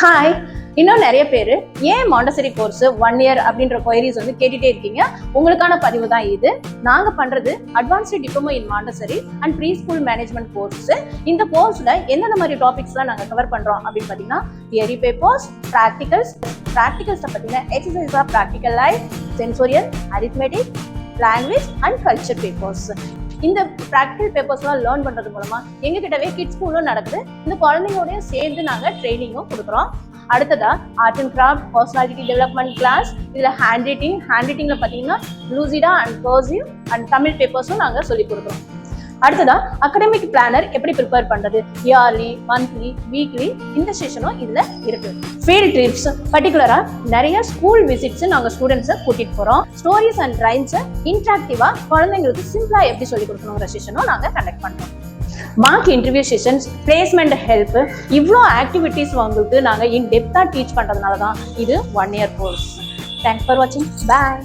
Hi, இன்னும் நிறைய பேர் ஏன் மாண்டசரி கோர்ஸ் 1 இயர் அப்படின்ற கொயரிஸ் வந்து கேட்டுட்டே இருக்கீங்க. உங்களுக்கான பதிவு தான் இது. நாங்கள் பண்ணுறது advanced diploma in Montessori and preschool management course. இந்த கோர்ஸில் எந்தெந்த மாதிரி டாபிக்ஸ்லாம் நாங்கள் கவர் பண்ணுறோம் அப்படின்னு பார்த்தீங்கன்னா, தியரி பேப்பர்ஸ், ப்ராக்டிகல்ஸை பார்த்தீங்கன்னா exercise of practical life, sensorial, arithmetic, language and culture papers. இந்த ப்ராக்டிகல் பேப்பர்ஸ்லாம் லேர்ன் பண்ணுறது மூலமாக எங்ககிட்டவே கிட்ஸ் ஸ்கூலும் நடக்குது. இந்த குழந்தைங்களோடய சேர்ந்து நாங்கள் ட்ரைனிங்கும் கொடுக்குறோம். அடுத்ததா art and craft, personality development class. இதில் ஹேண்ட் ரைட்டிங்கில் பார்த்தீங்கன்னா Lucida and cursive and Tamil பேப்பர்ஸும் நாங்கள் சொல்லிக் கொடுக்குறோம். அடுத்ததா அகடமிக் பிளானர் எப்படி ப்ரிப்பேர் பண்ணுறது, இயர்லி, மந்த்லி, வீக்லி, இந்த செஷனும் இதில் இருக்குது. ஃபீல்ட் ட்ரிப்ஸ், பர்டிகுலராக நிறைய ஸ்கூல் விசிட்ஸ் நாங்கள் ஸ்டூடெண்ட்ஸை கூட்டிகிட்டு போகிறோம். ஸ்டோரிஸ் அண்ட் ரைம்ஸை இன்ட்ராக்டிவாக குழந்தைங்களுக்கு சிம்பிளாக எப்படி சொல்லிக் கொடுக்கணுங்கிற செஷனும் நாங்கள் கண்டக்ட் பண்ணுறோம். Mark interview sessions, placement help, இவ்வளோ ஆக்டிவிட்டீஸ் உங்களுக்கு நாங்கள் இன் டெப்த்தாக டீச் பண்ணுறதுனால தான் இது 1 இயர் கோர்ஸ். தேங்க்ஸ் ஃபார் வாட்சிங். பாய்.